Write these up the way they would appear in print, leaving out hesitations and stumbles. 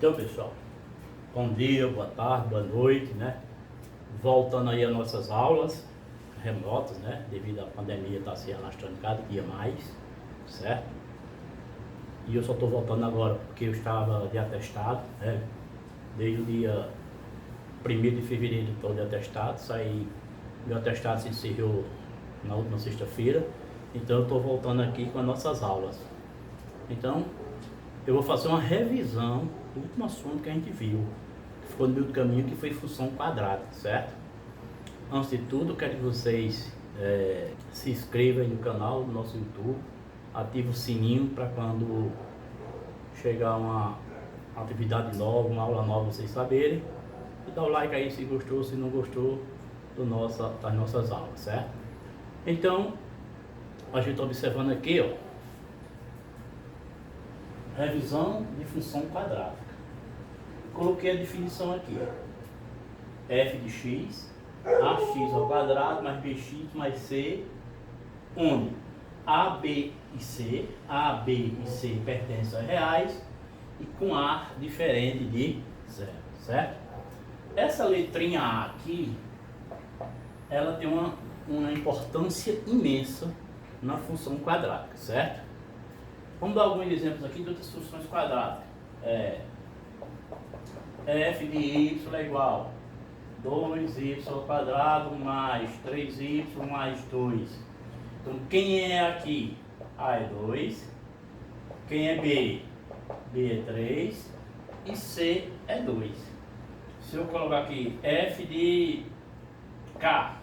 Então, pessoal, bom dia, boa tarde, boa noite, né? Voltando aí às nossas aulas remotas, né? Devido à pandemia estar se alastrando cada dia mais, certo? E eu só estou voltando agora porque eu estava de atestado, né? Desde o dia 1º de fevereiro estou de atestado, meu atestado se encerrou na última sexta-feira, então eu estou voltando aqui com as nossas aulas. Então, eu vou fazer uma revisão do último assunto que a gente viu, que ficou no meio do caminho, que foi função quadrada, certo? Antes de tudo, quero que vocês se inscrevam aí no canal do nosso YouTube, ative o sininho para quando chegar uma atividade nova, uma aula nova, vocês saberem, e dá o like aí se gostou, se não gostou das nossas aulas, certo? Então, a gente está observando aqui, ó, revisão de função quadrática. Coloquei a definição aqui, ó. F de x, ax ao quadrado mais bx mais c, onde A, B e C pertencem a reais e com A diferente de zero, certo? Essa letrinha A aqui, ela tem uma importância imensa na função quadrática, certo? Vamos dar alguns exemplos aqui de outras funções quadráticas. F de y é igual a 2y ao quadrado mais 3y mais 2. Então, quem é aqui? A é 2. Quem é B? B é 3. E C é 2. Se eu colocar aqui F de K,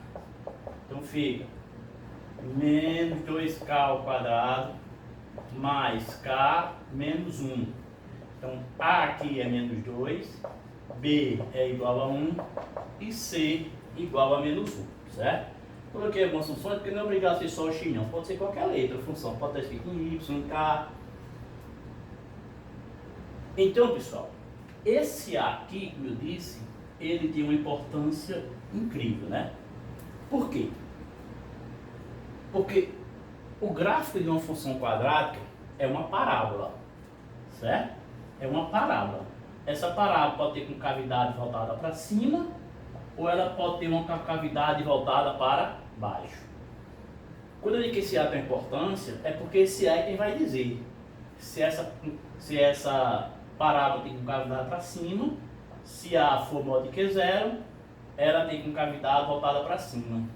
então fica menos 2K ao quadrado mais K menos 1. Então, A aqui é menos 2, B é igual a 1 e C igual a menos 1, certo? Coloquei algumas funções, porque não é obrigado a ser só o x, não. Pode ser qualquer letra, função. Pode estar escrito em Y, em K. Então, pessoal, esse A aqui, como eu disse, ele tem uma importância incrível, né? Por quê? Porque o gráfico de uma função quadrática é uma parábola, certo? É uma parábola. Essa parábola pode ter com cavidade voltada para cima ou ela pode ter uma cavidade voltada para baixo. Quando eu digo que esse A tem importância, é porque esse A é quem vai dizer se essa parábola tem com cavidade para cima, se A for maior do que zero, ela tem com cavidade voltada para cima.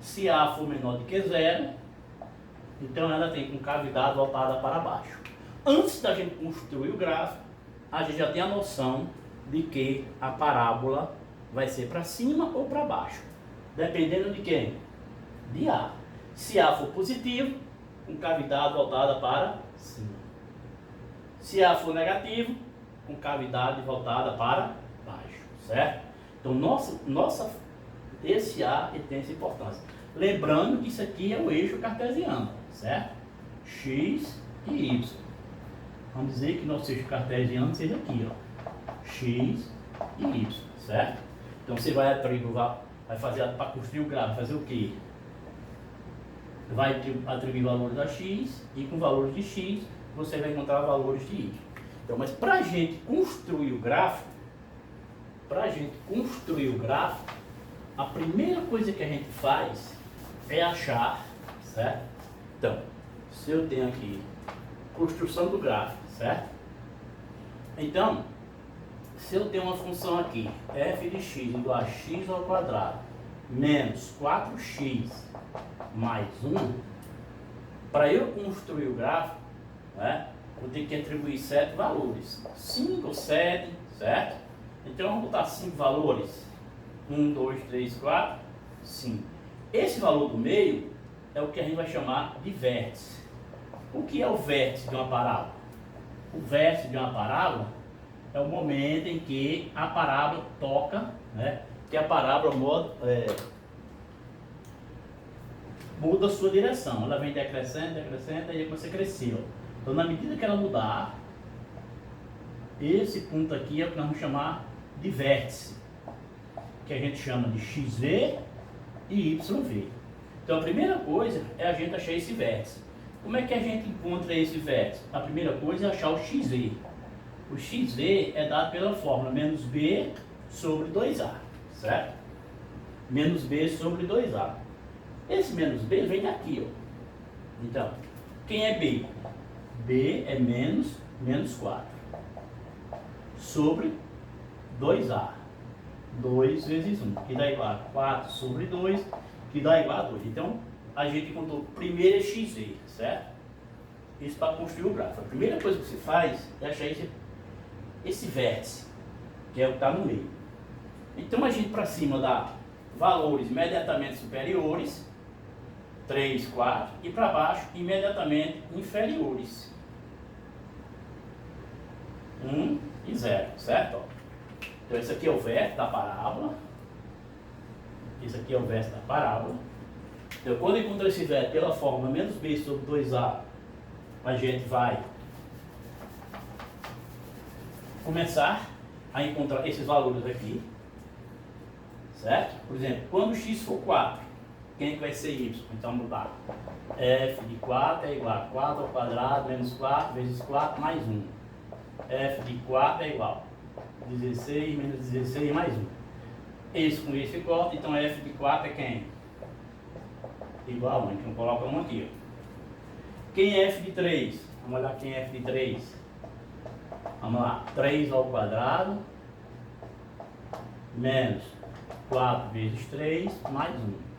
Se A for menor do que zero, então ela tem com cavidade voltada para baixo. Antes da gente construir o gráfico, a gente já tem a noção de que a parábola vai ser para cima ou para baixo, dependendo de quem? De A. Se A for positivo, com cavidade voltada para cima. Se A for negativo, com cavidade voltada para baixo, certo? Então, esse A tem essa importância. Lembrando que isso aqui é o eixo cartesiano, certo? X e Y. Vamos dizer que nosso eixo cartesiano seja aqui, ó. X e Y, certo? Então você vai fazer para construir o gráfico, fazer o quê? Vai atribuir valores a X e com valores de X você vai encontrar valores de Y. Então, mas para a gente construir o gráfico, a primeira coisa que a gente faz é achar, certo? Então, se eu tenho aqui construção do gráfico, certo? Então, se eu tenho uma função aqui, f de x igual a x ao quadrado menos 4x mais 1, para eu construir o gráfico, né, eu tenho que atribuir 7 valores, 5, 7, certo? Então vamos botar 5 valores, 1, 2, 3, 4, 5. Esse valor do meio é o que a gente vai chamar de vértice. O que é o vértice de uma parábola? O vértice de uma parábola é o momento em que a parábola toca, né? Que a parábola muda a sua direção. Ela vem decrescendo, e aí você cresceu. Então, na medida que ela mudar, esse ponto aqui é o que nós vamos chamar de vértice, que a gente chama de XV e YV. Então, a primeira coisa é a gente achar esse vértice. Como é que a gente encontra esse vértice? A primeira coisa é achar o XV. O XV é dado pela fórmula menos B sobre 2A, certo? Menos B sobre 2A. Esse menos B vem daqui, ó. Então, quem é B? B é menos 4 sobre 2A. 2 vezes 1, que dá igual a 4 sobre 2, que dá igual a 2. Então, a gente encontrou primeiro é XV, certo? Isso para construir o gráfico. A primeira coisa que você faz é achar esse vértice, que é o que está no meio. Então, a gente para cima dá valores imediatamente superiores, 3, 4, e para baixo imediatamente inferiores, 1 e 0, certo? Então esse aqui é o vértice da parábola, esse aqui é o vértice da parábola. Então quando eu encontro esse vértice pela fórmula menos b sobre 2a, a gente vai começar a encontrar esses valores aqui, certo? Por exemplo, quando x for 4, quem é que vai ser y? Então mudar. F de 4 é igual a 4 ao quadrado menos 4 vezes 4 mais 1. F de 4 é igual a 16 menos 16 mais 1. Esse com esse corta, então F de 4 é quem? Igual a 1. Então coloca 1 aqui. Ó. Quem é F de 3? Vamos olhar quem é F de 3. Vamos lá. 3 ao quadrado menos 4 vezes 3 mais 1.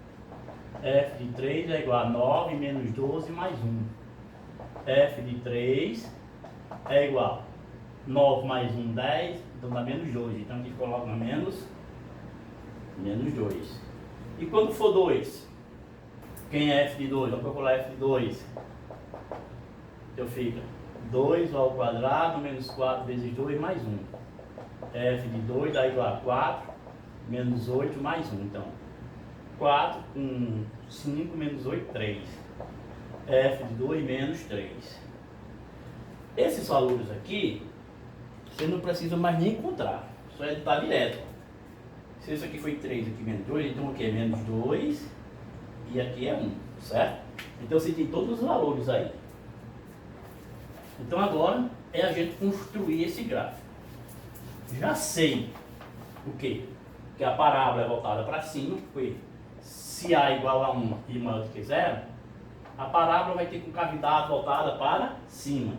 F de 3 é igual a 9 menos 12 mais 1. F de 3 é igual a 9 mais 1, 10, então dá menos 2. Então a gente coloca menos 2. E quando for 2, quem é F de 2? Vamos calcular F de 2. Então fica 2 ao quadrado menos 4 vezes 2 mais 1. F de 2 dá igual a 4 menos 8 mais 1. Então 4 com 5 menos 8, 3. F de 2 menos 3. Esses valores aqui, você não precisa mais nem encontrar. Só editar direto. Se isso aqui foi 3, aqui menos 2, então aqui é menos 2 e aqui é 1, certo? Então você tem todos os valores aí. Então agora é a gente construir esse gráfico. Já sei o quê? Que a parábola é voltada para cima, porque se A igual a 1 e maior do que 0, a parábola vai ter concavidade voltada para cima.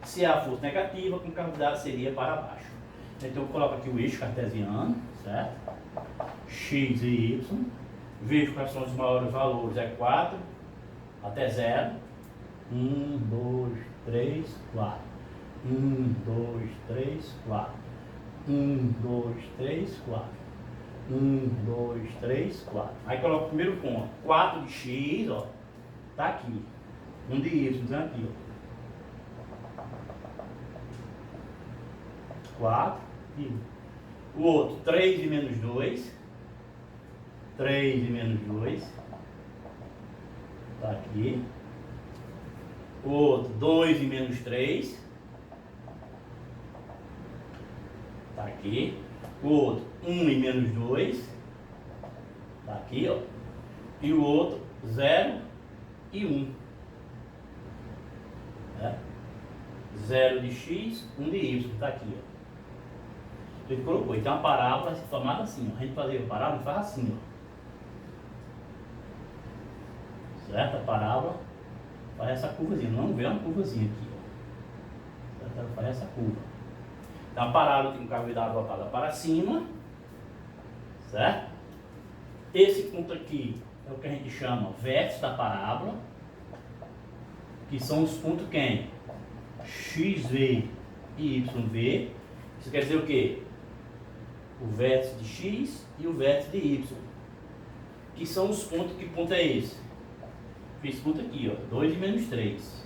Se A fosse negativa, a concavidade seria para baixo. Então eu coloco aqui o eixo cartesiano, certo? X e Y. Vejo quais são os maiores valores, é 4 até 0. 1, 2, 3, 4. 1, 2, 3, 4. 1, 2, 3, 4. 1, 2, 3, 4. Aí coloco o primeiro ponto. 4 de x, ó, tá aqui. 1 de y, tá aqui, ó. 4 e 1. O outro, 3 e menos 2. 3 e menos 2. Tá aqui. O outro, 2 e menos 3. Tá aqui. O outro, 1 e menos 2. Tá aqui, ó. E o outro, 0 e 1. É? 0 de x, 1 de y. Tá aqui, ó. Ele colocou. Então a parábola é formada assim, ó. A gente fazia a parábola e faz assim, ó. Certo? A parábola faz essa curvazinha. Não vê uma curvazinha aqui, ó. Certo? Ela faz essa curva. Então a parábola tem concavidade voltada para cima. Certo? Esse ponto aqui é o que a gente chama vértice da parábola. Que são os pontos quem? XV e YV. Isso quer dizer o quê? O vértice de X e o vértice de Y. Que são os pontos, que ponto é esse? Esse ponto aqui, ó, 2 e menos 3.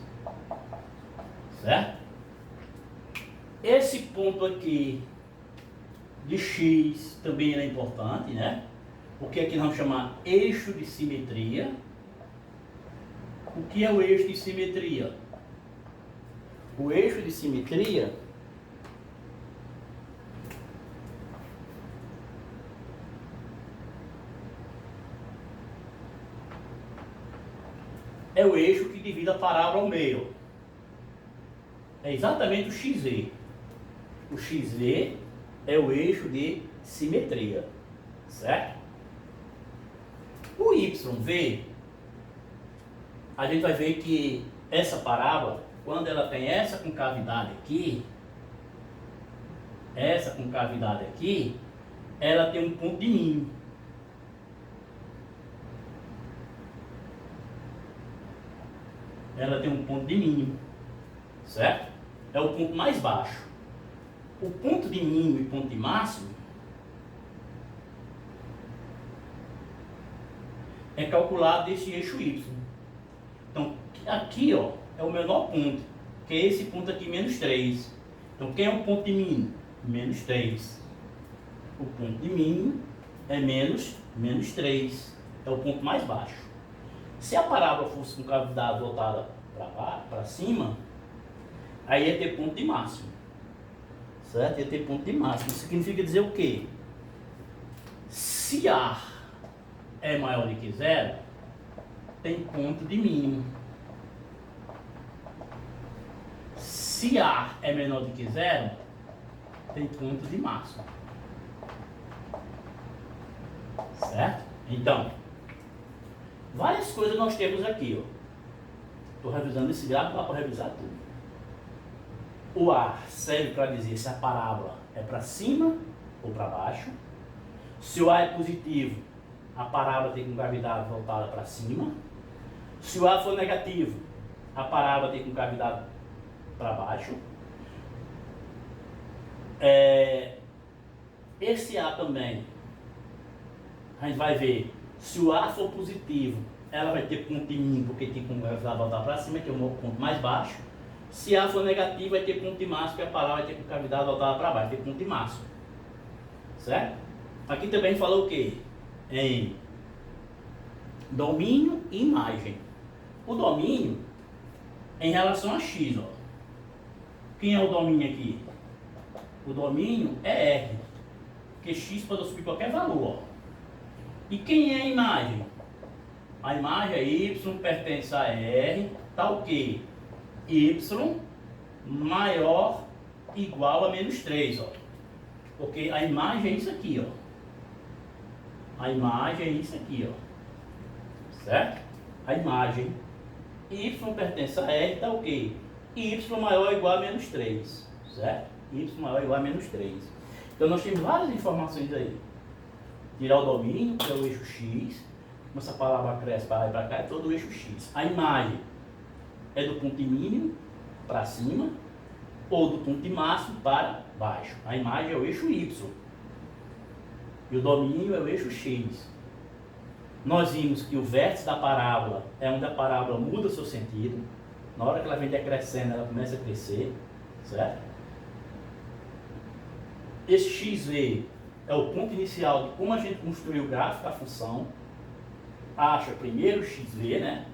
Certo? Esse ponto aqui de X também é importante, né? Porque aqui nós vamos chamar eixo de simetria. O que é o eixo de simetria? O eixo de simetria é o eixo que divide a parábola ao meio. É exatamente o XV. XV é o eixo de simetria, certo? O YV, a gente vai ver que essa parábola, quando ela tem essa concavidade aqui, ela tem um ponto de mínimo. Ela tem um ponto de mínimo, certo? É o ponto mais baixo. O ponto de mínimo e ponto de máximo é calculado desse eixo Y. Então, aqui, ó, é o menor ponto, que é esse ponto aqui, menos 3. Então, quem é o ponto de mínimo? Menos 3. O ponto de mínimo é menos 3. É o ponto mais baixo. Se a parábola fosse com cavidade voltada para cima, aí ia ter ponto de máximo. Certo? Ia ter ponto de máximo. Isso significa dizer o quê? Se A é maior do que zero, tem ponto de mínimo. Se A é menor do que zero, tem ponto de máximo. Certo? Então, várias coisas nós temos aqui, ó. Estou revisando esse gráfico, dá para revisar tudo. O A serve para dizer se a parábola é para cima ou para baixo. Se o A é positivo, a parábola tem concavidade voltada para cima. Se o A for negativo, a parábola tem concavidade para baixo. Esse A também, a gente vai ver, se o A for positivo, ela vai ter ponto de mínimo, porque tem concavidade voltada para cima, que é o ponto mais baixo. Se A for negativo, vai ter ponto de máximo, que a parábola vai ter concavidade voltada para baixo, vai ter ponto de máximo. Certo? Aqui também falou o quê? Em domínio e imagem. O domínio é em relação a x, ó. Quem é o domínio aqui? O domínio é R, porque x pode assumir qualquer valor, ó. E quem é a imagem? A imagem é y pertence a R, tá o quê? Y maior igual a menos 3, ó. Porque a imagem é isso aqui, ó. A imagem é isso aqui, ó. Certo? A imagem y pertence a R, tá o quê? Y maior ou igual a menos 3. Certo? Y maior ou igual a menos 3. Então nós temos várias informações aí. Tirar o domínio, que é o eixo X. Como essa palavra cresce para lá e para cá, é todo o eixo X. A imagem é do ponto de mínimo para cima ou do ponto de máximo para baixo. A imagem é o eixo Y. E o domínio é o eixo X. Nós vimos que o vértice da parábola é onde a parábola muda seu sentido. Na hora que ela vem decrescendo, ela começa a crescer. Certo? Esse XV é o ponto inicial de como a gente construiu o gráfico da função. Acha primeiro o XV, né?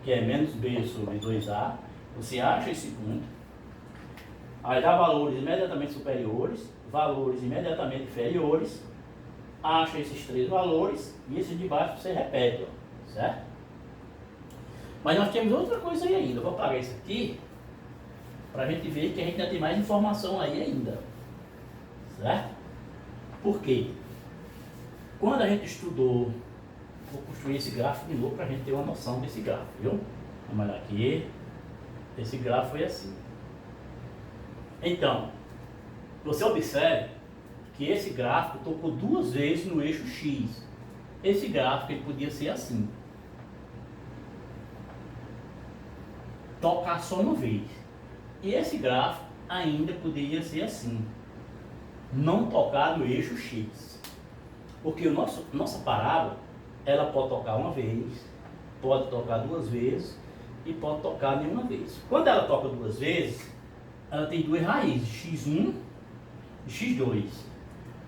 Que é menos B sobre 2A. Você acha esse ponto. Aí dá valores imediatamente superiores, valores imediatamente inferiores. Acha esses três valores e esse de baixo você repete, ó, certo? Mas nós temos outra coisa aí ainda. Eu vou apagar isso aqui para a gente ver que a gente ainda tem mais informação aí ainda. Certo? Por quê? Quando a gente estudou, vou construir esse gráfico de novo para a gente ter uma noção desse gráfico, viu? Vamos olhar aqui. Esse gráfico foi assim. Então, você observe que esse gráfico tocou duas vezes no eixo X. Esse gráfico ele podia ser assim. Tocar só uma vez. E esse gráfico ainda poderia ser assim. Não tocar no eixo X. Porque nossa parábola, ela pode tocar uma vez, pode tocar duas vezes e pode tocar nenhuma vez. Quando ela toca duas vezes, ela tem duas raízes, x1 e x2.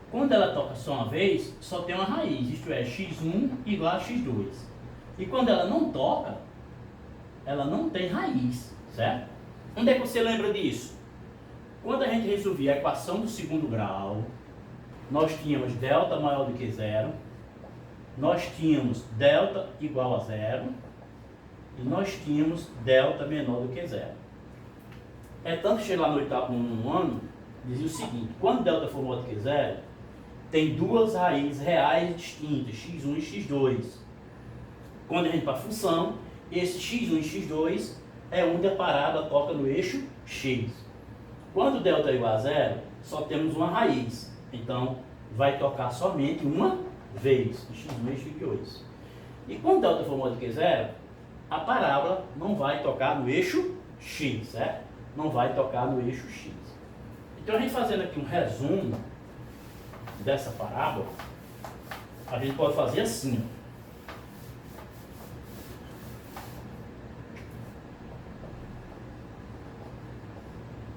Quando ela toca só uma vez, só tem uma raiz, isto é, x1 igual a x2. E quando ela não toca, ela não tem raiz, certo? Onde é que você lembra disso? Quando a gente resolvia a equação do segundo grau, nós tínhamos delta maior do que zero, nós tínhamos delta igual a zero e nós tínhamos delta menor do que zero. É tanto que chega lá no oitavo, no ano, dizia o seguinte: quando delta for maior do que zero, tem duas raízes reais distintas, x1 e x2. Quando a gente para a função, esse x1 e x2 é onde a parábola toca no eixo x. Quando delta é igual a zero, só temos uma raiz. Então, vai tocar somente uma vez, x1 e x2. E quando delta for maior do que zero, a parábola não vai tocar no eixo x, certo? Não vai tocar no eixo x. Então, a gente fazendo aqui um resumo dessa parábola, a gente pode fazer assim, ó.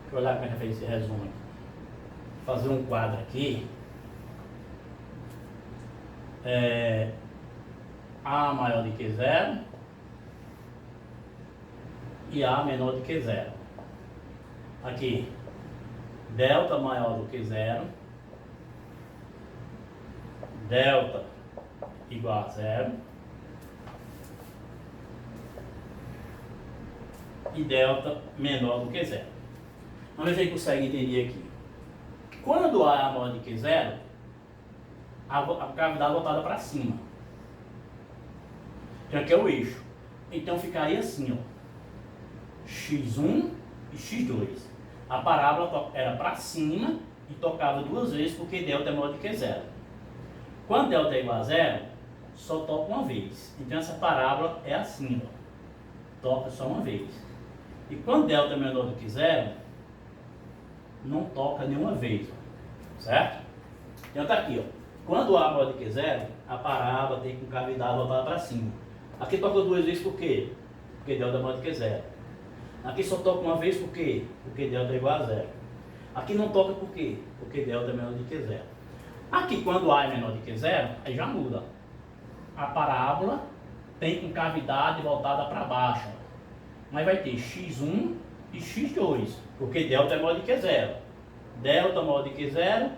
Deixa eu olhar como é que fez esse resumo aqui. Fazer um quadro aqui. A maior do que zero e A menor do que zero. Aqui, delta maior do que zero, delta igual a zero e delta menor do que zero. Vamos ver se a gente consegue entender aqui. Quando A é maior do que zero, a cavidade voltada para cima. Então aqui é o eixo. Então ficaria assim, ó, x1 e x2. A parábola era para cima e tocava duas vezes porque delta é maior do que zero. Quando delta é igual a zero, só toca uma vez. Então essa parábola é assim, ó, toca só uma vez. E quando delta é menor do que zero, não toca nenhuma vez, ó, certo? Então tá aqui, ó. Quando A é maior do que zero, a parábola tem com cavidade voltada para cima. Aqui toca duas vezes por quê? Porque delta é maior do que zero. Aqui só toca uma vez por quê? Porque delta é igual a zero. Aqui não toca por quê? Porque delta é menor do que zero. Aqui, quando A é menor do que zero, aí já muda. A parábola tem com cavidade voltada para baixo. Mas vai ter x1 e x2, porque delta é maior do que zero. Delta maior do que zero,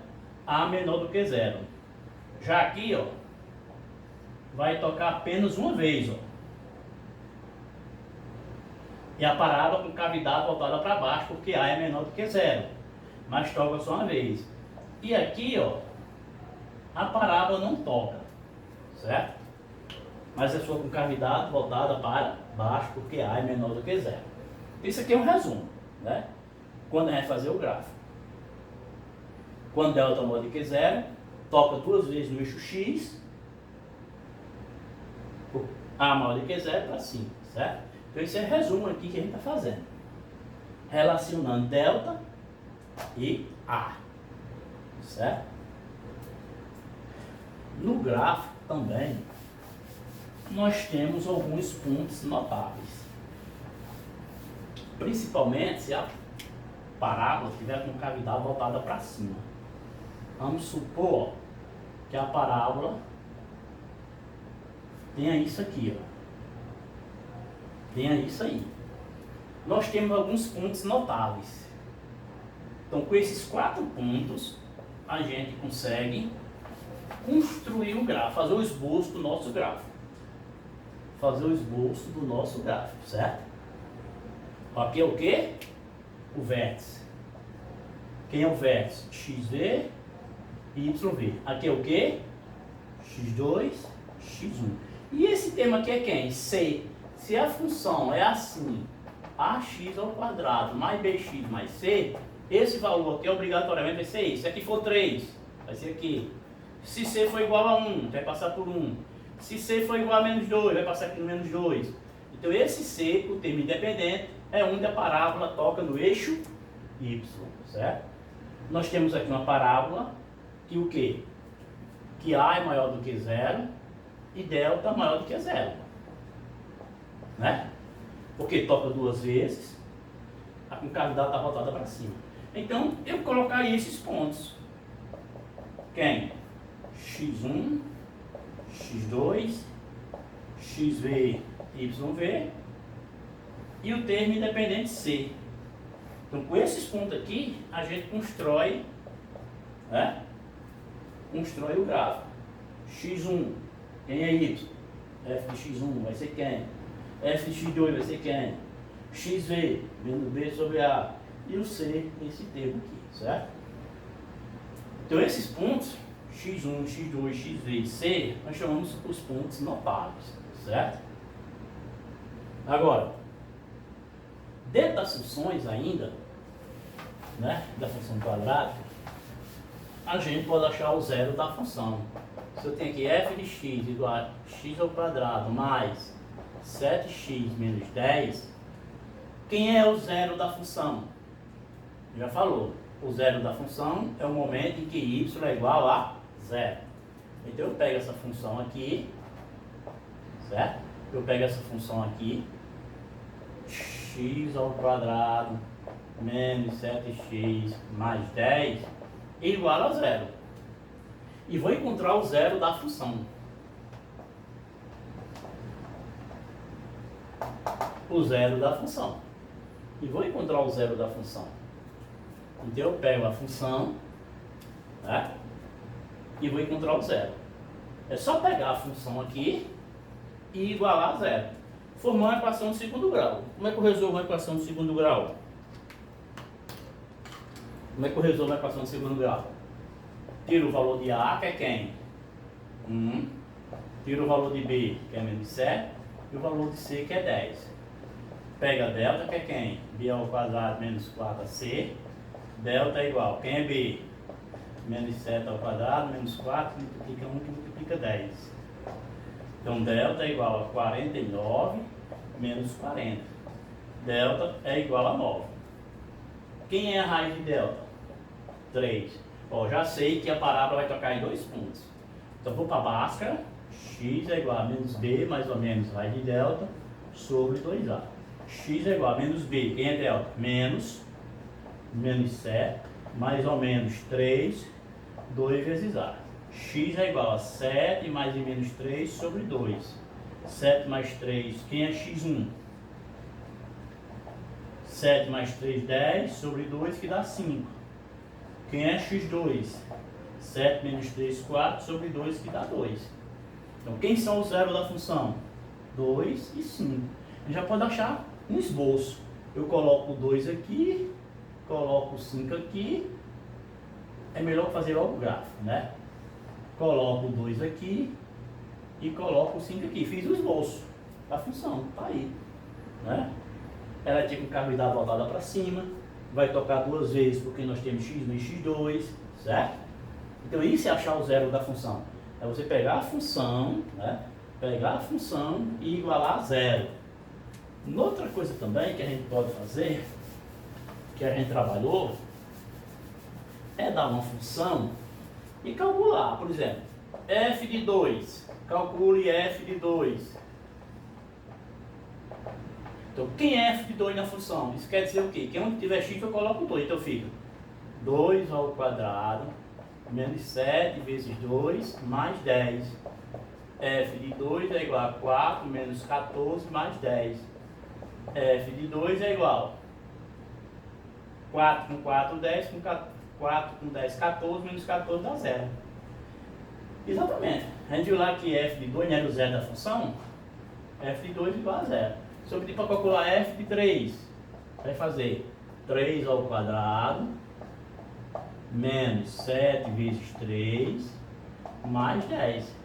A menor do que zero. Já aqui, ó, vai tocar apenas uma vez, ó. E a parábola com cavidade voltada para baixo, porque A é menor do que zero. Mas toca só uma vez. E aqui, ó, a parábola não toca, certo? Mas é só com cavidade voltada para baixo, porque A é menor do que zero. Isso aqui é um resumo, né? Quando a gente vai fazer o gráfico. Quando delta é maior do que zero, toca duas vezes no eixo x, A maior do que zero para cima, certo? Então esse é o resumo aqui que a gente está fazendo. Relacionando delta e A, certo? No gráfico também, nós temos alguns pontos notáveis. Principalmente se a parábola estiver com cavidade voltada para cima. Vamos supor que a parábola tenha isso aqui, ó. Tenha isso aí. Nós temos alguns pontos notáveis. Então, com esses 4 pontos, a gente consegue construir o gráfico, fazer o esboço do nosso gráfico. Fazer o esboço do nosso gráfico, certo? Aqui é o quê? O vértice. Quem é o vértice? XV e YV. Aqui é o quê? X2, X1. E esse termo aqui é quem? C. Se a função é assim, ax ao quadrado mais bx mais c, esse valor aqui obrigatoriamente vai ser isso. Se aqui for 3, vai ser aqui. Se c for igual a 1, vai passar por 1. Se c for igual a menos 2, vai passar aqui no menos 2. Então esse c, o termo independente, é onde a parábola toca no eixo y, certo? Nós temos aqui uma parábola que o quê? Que A é maior do que zero e delta é maior do que zero. Né? Porque toca duas vezes, a concavidade está voltada para cima. Então, eu colocaria esses pontos. Quem? X1, X2, XV, YV e o termo independente C. Então, com esses pontos aqui, a gente constrói, né? Constrói o gráfico. X1, quem é Y? F de X1 vai ser quem? F de X2 vai ser quem? XV, menos B sobre A. E o C, esse termo aqui, certo? Então esses pontos, x1, x2, x e c, nós chamamos os pontos notáveis, certo? Agora, dentro das funções ainda, né, da função quadrada, a gente pode achar o zero da função. Se eu tenho aqui f de x igual a x ao quadrado mais 7x menos 10, quem é o zero da função? Já falou, o zero da função é o momento em que y é igual a zero. Então eu pego essa função aqui, certo? Eu pego essa função aqui, x ao quadrado menos 7x mais 10 igual a zero. E vou encontrar o zero da função. O zero da função. E vou encontrar o zero da função. Então eu pego a função, né, e vou encontrar o zero. É só pegar a função aqui e igualar a zero. Formar uma equação de segundo grau. Como é que eu resolvo uma equação de segundo grau? Como é que eu resolvo a equação de segundo grau? Tiro o valor de A, que é quem? 1. Tiro o valor de B, que é menos 7. E o valor de C, que é 10. Pega delta, que é quem? B ao quadrado menos 4AC. Delta é igual. Quem é B? Menos 7 ao quadrado, menos 4, multiplica 1, que multiplica 10. Então, delta é igual a 49 menos 40. Delta é igual a 9. Quem é a raiz de delta? 3. Ó, já sei que a parábola vai tocar em dois pontos. Então, vou para a Bhaskara. X é igual a menos B, mais ou menos, raiz de delta, sobre 2A. X é igual a menos B. Quem é delta? Menos 7, mais ou menos 3, 2 vezes A. X é igual a 7 mais e menos 3 sobre 2. 7 mais 3, quem é x1? 7 mais 3, 10 sobre 2, que dá 5. Quem é x2? 7 menos 3, 4 sobre 2, que dá 2. Então, quem são os zeros da função? 2 e 5. A gente já pode achar um esboço. Eu coloco o 2 aqui, coloco o 5 aqui. É melhor fazer logo o gráfico, né? Coloco o 2 aqui e coloco o 5 aqui. Fiz o esboço da função, tá aí, né? Ela é com cavidade voltada para cima, vai tocar duas vezes porque nós temos x1 e x2, certo? Então isso é achar o zero da função. É você pegar a função, né? Pegar a função e igualar a zero. Outra coisa também que a gente pode fazer, que a gente trabalhou, é dar uma função e calcular. Por exemplo, f de 2, calcule f de 2. Então, quem é f de 2 na função? Isso quer dizer o quê? Que onde tiver x eu coloco 2. Então fica 2 ao quadrado menos 7 vezes 2 mais 10. F de 2 é igual a 4 menos 14 mais 10. F de 2 é igual a 4 com 4, 10, com 4 com 10, 14, menos 14 dá 0. Exatamente. A gente viu lá que f de 2 não era o zero da função? F de 2 igual a 0. Se eu pedir para calcular f de 3, vai fazer 3 ao quadrado menos 7 vezes 3 mais 10.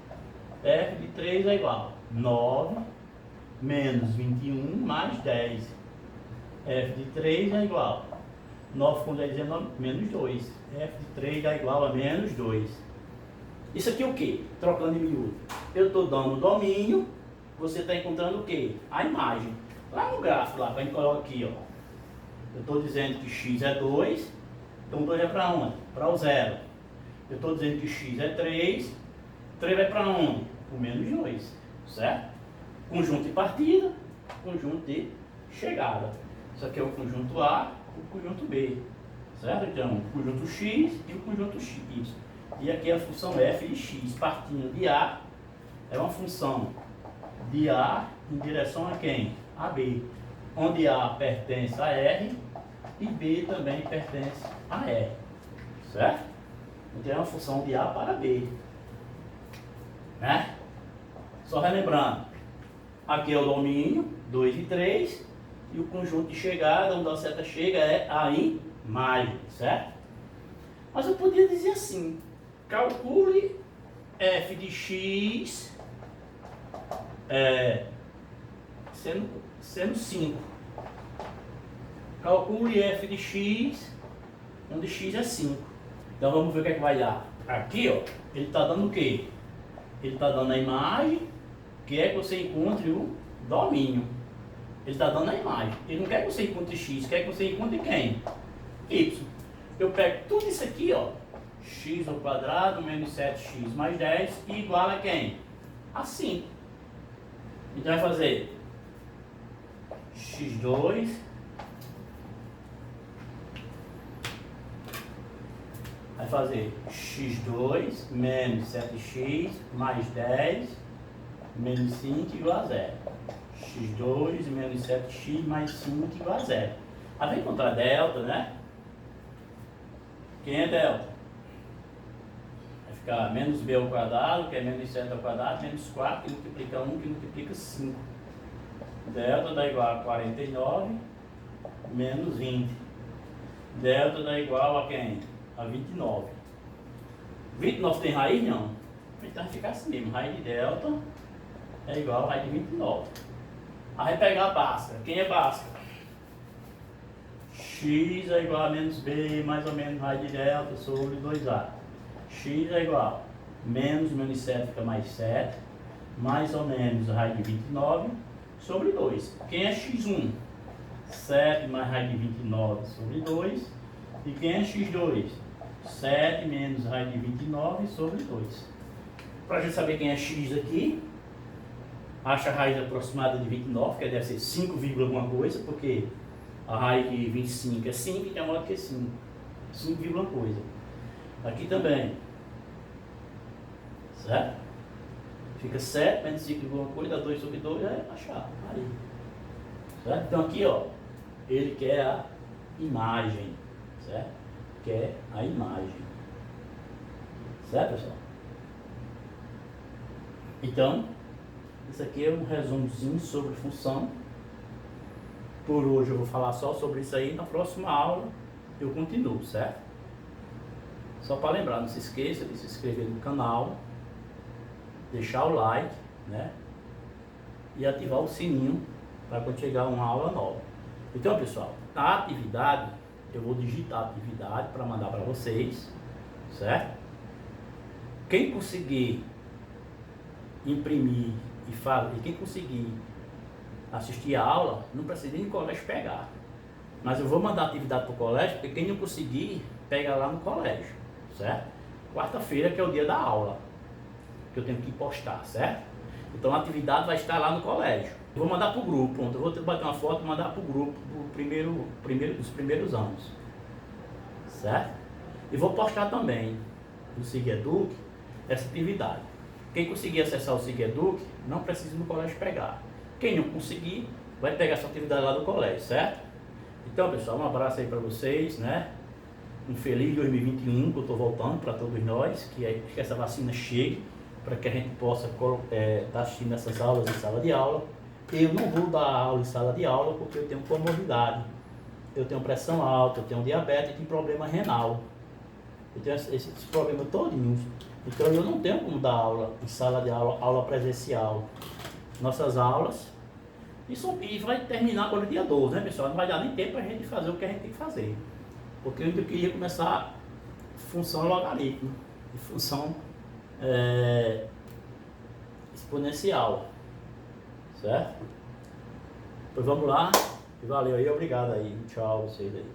F de 3 é igual a 9 menos 21 mais 10. F de 3 é igual a 9 com 10 é 9, menos 2. F de 3 é igual a menos 2. Isso aqui é o quê? Trocando em miúdo. Eu estou dando o domínio, você está encontrando o quê? A imagem. Lá no gráfico, lá, a gente coloca aqui, ó. Eu estou dizendo que x é 2, então 2 é para onde? Para o zero. Eu estou dizendo que x é 3, 3 vai para onde? Para o menos 2, certo? Conjunto de partida, conjunto de chegada. Isso aqui é o conjunto A, o conjunto B, certo? Então, o conjunto x e o conjunto y. E aqui a função f de x, partindo de A, é uma função de A em direção a quem? A B. Onde A pertence a R e B também pertence a R, certo? Então é uma função de A para B, né? Só relembrando, aqui é o domínio, 2 e 3, e o conjunto de chegada, onde a seta chega, é a imagem, certo? Mas eu podia dizer assim, calcule f de x sendo 5. Calcule f de x, onde x é 5. Então vamos ver o que é que vai dar. Aqui, ó, ele está dando o quê? Ele está dando a imagem, que é que você encontre o domínio. Ele está dando a imagem. Ele não quer que você encontre x, quer que você encontre quem? Y. Eu pego tudo isso aqui, ó, x ao quadrado menos 7x mais 10 e igual a quem? A 5. Então vai fazer x2 vai fazer x2 menos 7x mais 10 menos 5 igual a 0. x2 menos 7x mais 5 igual a 0. Aí vem encontrar delta, né? Quem é delta? Vai ficar menos b ao quadrado, que é menos 7 ao quadrado, menos 4, que multiplica 1, que multiplica 5. Delta dá igual a 49 menos 20. Delta dá igual a quem? A 29. 29 tem raiz? Não. Então vai ficar assim mesmo. Raiz de delta é igual a raiz de 29. Aí vai pegar a Bhaskara. Quem é Bhaskara? X é igual a menos B mais ou menos raiz de delta sobre 2A. X é igual a menos 7 fica mais 7. Mais ou menos raiz de 29 sobre 2. Quem é X1? 7 mais raiz de 29 sobre 2. E quem é X2? 7 menos raiz de 29 sobre 2. Para a gente saber quem é X aqui, acha a raiz aproximada de 29, que deve ser 5, alguma coisa, porque a raiz de 25 é 5 e tem maior que 5. 5, alguma coisa. Aqui também. Certo? Fica 7 menos 5, alguma coisa, dá 2 sobre 2, é achar. Aí. Certo? Então aqui, ó, ele quer a imagem. Certo? Quer a imagem. Certo, pessoal? Então, isso aqui é um resumozinho sobre função. Por hoje eu vou falar só sobre isso aí. Na próxima aula eu continuo, certo? Só para lembrar, não se esqueça de se inscrever no canal, deixar o like, né? E ativar o sininho para quando chegar uma aula nova. Então, pessoal, a atividade, eu vou digitar a atividade para mandar para vocês, certo? Quem conseguir imprimir e quem conseguir assistir a aula, não precisa ir no colégio pegar. Mas eu vou mandar a atividade para o colégio, porque quem não conseguir, pega lá no colégio, certo? Quarta-feira, que é o dia da aula, que eu tenho que postar, certo? Então a atividade vai estar lá no colégio. Eu vou mandar para o grupo, pronto. Eu vou ter que bater uma foto e mandar para o grupo dos primeiros anos, certo? E vou postar também no SIGEDUC essa atividade. Quem conseguir acessar o SIGEDUC, não precisa ir no colégio pegar. Quem não conseguir, vai pegar essa atividade lá do colégio, certo? Então, pessoal, um abraço aí para vocês, né? Um feliz 2021, que eu estou voltando para todos nós, que essa vacina chegue, para que a gente possa estar assistindo essas aulas em sala de aula. Eu não vou dar aula em sala de aula porque eu tenho comorbidade. Eu tenho pressão alta, eu tenho diabetes e tenho problema renal. Eu tenho esse problema todinho. Então eu não tenho como dar aula em sala de aula, aula presencial. Nossas aulas, e vai terminar agora dia 12, né, pessoal? Não vai dar nem tempo para a gente fazer o que a gente tem que fazer. Porque eu ainda queria começar função logarítmica e função exponencial, certo? Pois vamos lá, e valeu aí, obrigado aí, tchau vocês aí.